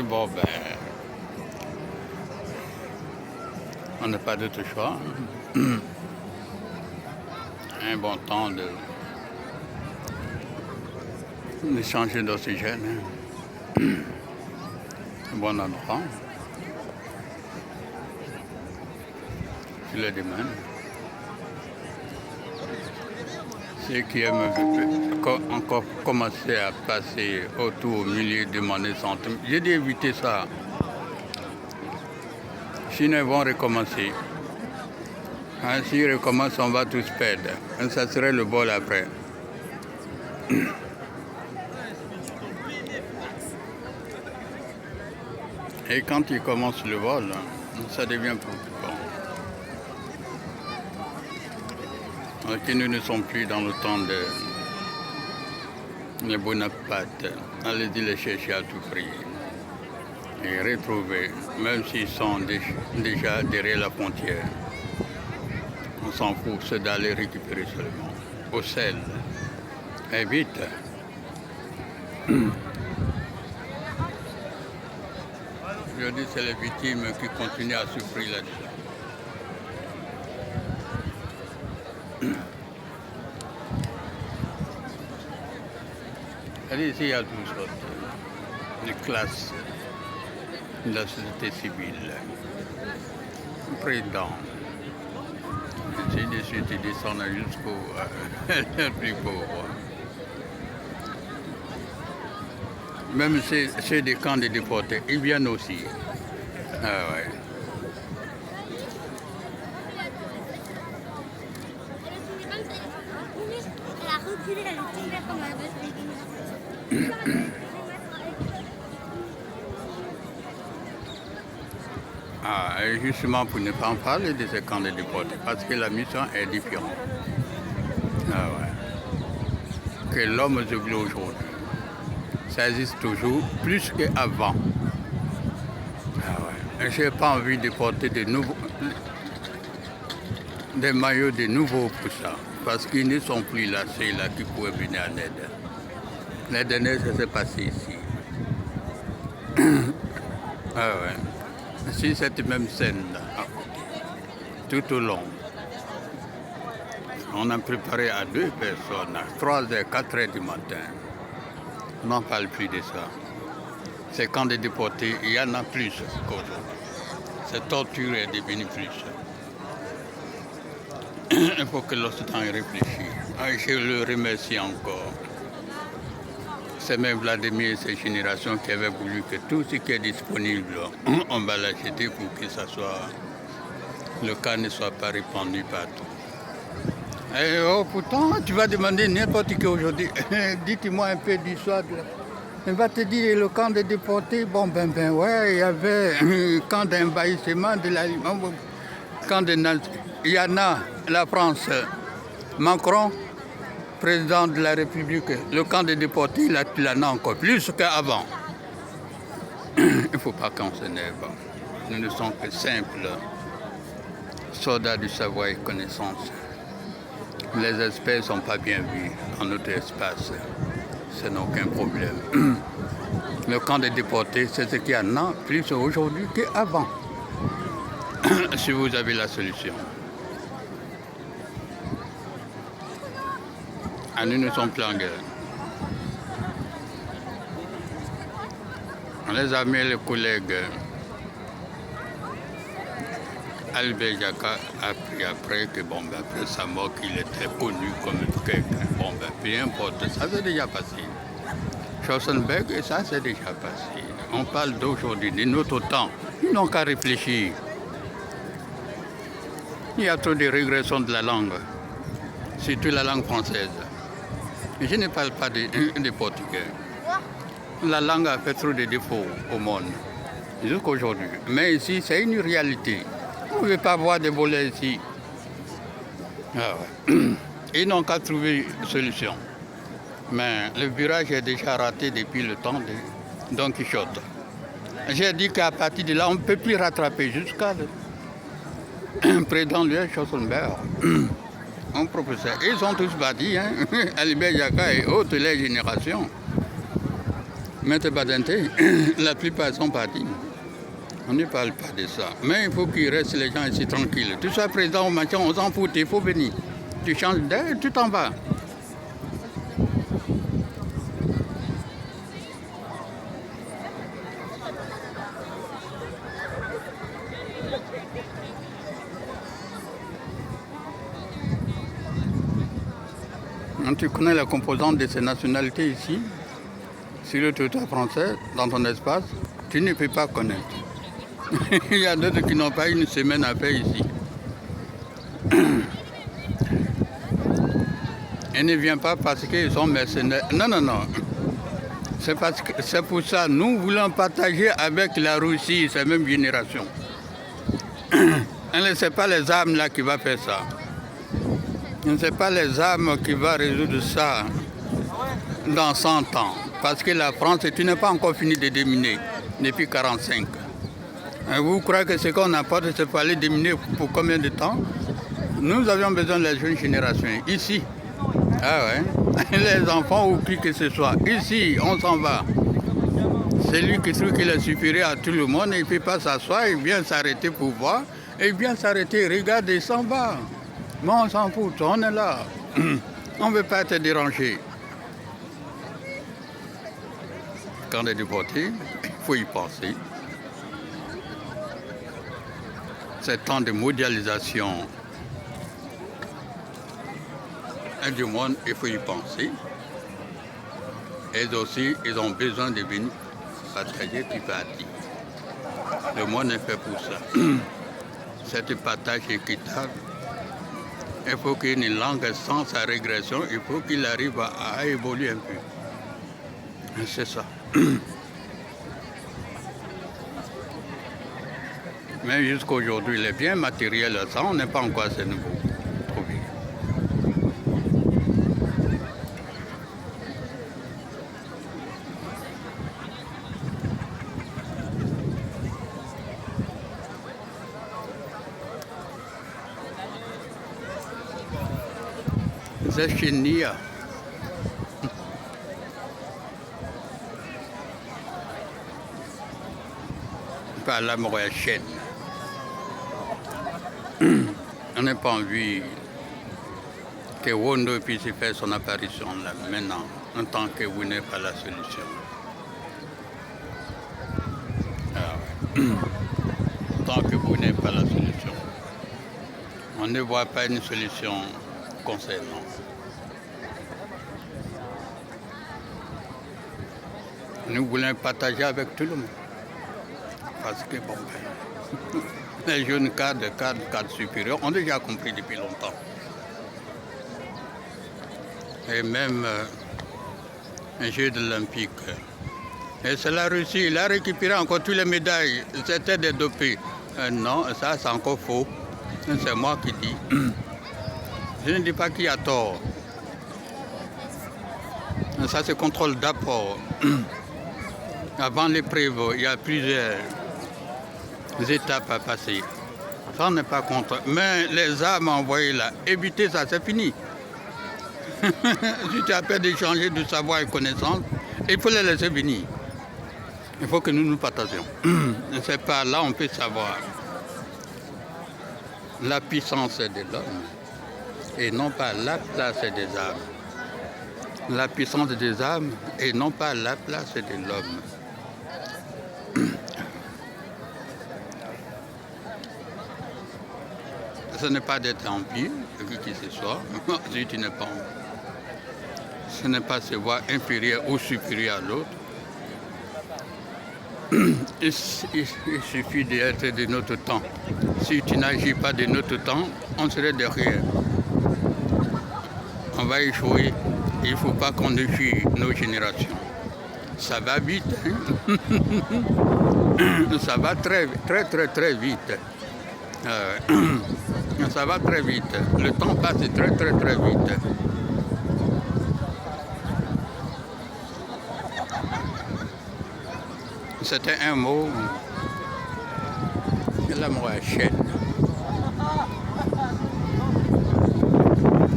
Bon, ben, on n'a pas d'autre choix. Un bon temps de changer d'oxygène. Un bon endroit. Je le demande. Ceux qui aiment encore commencer à passer autour au milieu de mon centre, j'ai dû éviter ça. Sinon, ils vont recommencer. Hein, s'ils recommencent, on va tous perdre. Ça serait le bol après. Et quand ils commencent le vol, ça devient préoccupant. Donc, nous ne sommes plus dans le temps de Bonaparte. Allez-y les chercher à tout prix. Et retrouver, même s'ils sont déjà derrière la frontière. On s'en fout, c'est d'aller récupérer seulement. Au sel. Et vite. Je dis c'est les victimes qui continuent à souffrir là-dessus. Ici, il y a toutes sortes de classes de la société civile. Le président. Ainsi de suite, il descend jusqu'au plus pauvre. Même ceux des camps de déportés, ils viennent aussi. Ah ouais. Ah, et justement pour ne pas en parler de ces camps de déportés, parce que la mission est différente. Ah ouais. Que l'homme oublie aujourd'hui. Ça existe toujours plus qu'avant. Ah ouais. Je n'ai pas envie de porter des maillots de nouveaux pour ça, parce qu'ils ne sont plus là, ceux là qui pourraient venir en aide. La dernière, ça s'est passé ici. Ah ouais. Si cette même scène là, tout au long, on a préparé à 2 personnes, à 3h, 4h du matin. On n'en parle plus de ça. Ces camps de déportés, il y en a plus qu'aujourd'hui. Cette torture est devenue plus. Il faut que l'Occident y réfléchisse. Je le remercie encore. C'est même Vladimir et ses générations qui avaient voulu que tout ce qui est disponible, on va l'acheter pour que ça soit, le cas ne soit pas répandu partout. Et pourtant, tu vas demander n'importe qui aujourd'hui, dites-moi un peu d'histoire. On va te dire le camp de déportés, bon ben ouais, il y avait un camp d'envahissement de l'aliment, camp de il y en a, la France, Macron, président de la République, le camp de déportés, il en a encore plus qu'avant. Il ne faut pas qu'on s'énerve. Nous ne sommes que simples soldats du savoir et connaissance. Les experts ne sont pas bien vus dans notre espace. Ce n'est aucun problème. Le camp des déportés, c'est ce qu'il y en a plus aujourd'hui qu'avant. Si vous avez la solution. Nous ne sommes plus en guerre. Les amis et les collègues, Albert Jacquat a appris après que après sa mort, qu'il était connu comme quelqu'un. Peu importe, ça c'est déjà passé. Schwarzenberg, et ça c'est déjà passé. On parle d'aujourd'hui, de notre temps. Ils n'ont qu'à réfléchir. Il y a trop de régression de la langue, surtout la langue française. Je ne parle pas de portugais. La langue a fait trop de défauts au monde, jusqu'aujourd'hui. Mais ici, c'est une réalité. Vous ne pouvez pas voir des volets ici. Ah ouais. Ils n'ont qu'à trouver une solution. Mais le virage est déjà raté depuis le temps de Don Quichotte. J'ai dit qu'à partir de là, on ne peut plus rattraper jusqu'à le président de Schwarzenberg. Un professeur. Ils sont tous bâtis, hein? Albert Jacquat et autres, les générations. Maître Badente, la plupart sont partis. On ne parle pas de ça. Mais il faut qu'il reste les gens ici tranquilles. Tu sois président ou machin, on s'en fout, il faut venir. Tu changes d'air, tu t'en vas. Tu connais la composante de ces nationalités ici, sur le territoire français, dans ton espace, tu ne peux pas connaître. Il y a d'autres qui n'ont pas une semaine à faire ici. Ils ne viennent pas parce qu'ils sont mercenaires. Non, non, non. C'est pour ça que nous voulons partager avec la Russie cette même génération. Ce n'est pas les armes là qui vont faire ça. Ce n'est pas les armes qui vont résoudre ça dans 100 ans. Parce que la France, tu n'es pas encore fini de déminer depuis 1945. Vous croyez que ce qu'on apporte, c'est pour aller déminer pour combien de temps? Nous avions besoin de la jeune génération. Ici, ah ouais, les enfants ou qui que ce soit. Ici, on s'en va. C'est lui qui trouve qu'il est supérieur à tout le monde. Il ne peut pas s'asseoir, il vient s'arrêter pour voir. Il vient s'arrêter, regarde, il s'en va. Mais on s'en fout, on est là. On ne veut pas être dérangé. Quand on est déporté, il faut y penser. Ce temps de mondialisation du monde, il faut y penser. Et aussi, ils ont besoin de venir partager petit parti. Le monde est fait pour ça. Cette partage équitable, il faut qu'une langue sans sa régression, il faut qu'il arrive à évoluer un peu. C'est ça. Mais jusqu'à aujourd'hui, les biens matériels, ça, on n'est pas encore assez nouveau. Trouvé. C'est Chenia. Par la chaîne. On n'a pas envie que Wondo puisse faire son apparition là maintenant, en tant que vous n'êtes pas la solution. En tant que vous n'êtes pas la solution. On ne voit pas une solution concernant. Nous voulons partager avec tout le monde. Parce que bon, les jeunes cadres supérieurs ont déjà compris depuis longtemps. Et même un jeu olympique. Et c'est la Russie, il a récupéré encore toutes les médailles. C'était des dopés. Non, ça c'est encore faux. C'est moi qui dis. Je ne dis pas qui a tort. Ça c'est contrôle d'apport. Avant l'épreuve, il y a plusieurs étapes à passer. Ça, on n'est pas contre. Mais les armes envoyées là, éviter ça, c'est fini. Si tu as peur d'échanger du savoir et connaissance, il faut les laisser venir. Il faut que nous nous partagions. C'est par là on peut savoir la puissance de l'homme et non pas la place des âmes. La puissance des âmes et non pas la place de l'homme. Ce n'est pas d'être empire, qui ce soit, si tu n'es pas ce n'est pas se voir inférieur ou supérieur à l'autre. Il suffit d'être de notre temps. Si tu n'agis pas de notre temps, on serait derrière. On va échouer. Il ne faut pas qu'on déchire nos générations. Ça va vite. Hein? Ça va très vite. Ça va très vite. Le temps passe très vite. C'était un mot. La chaîne.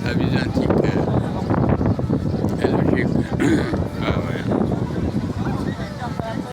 La Byzantine.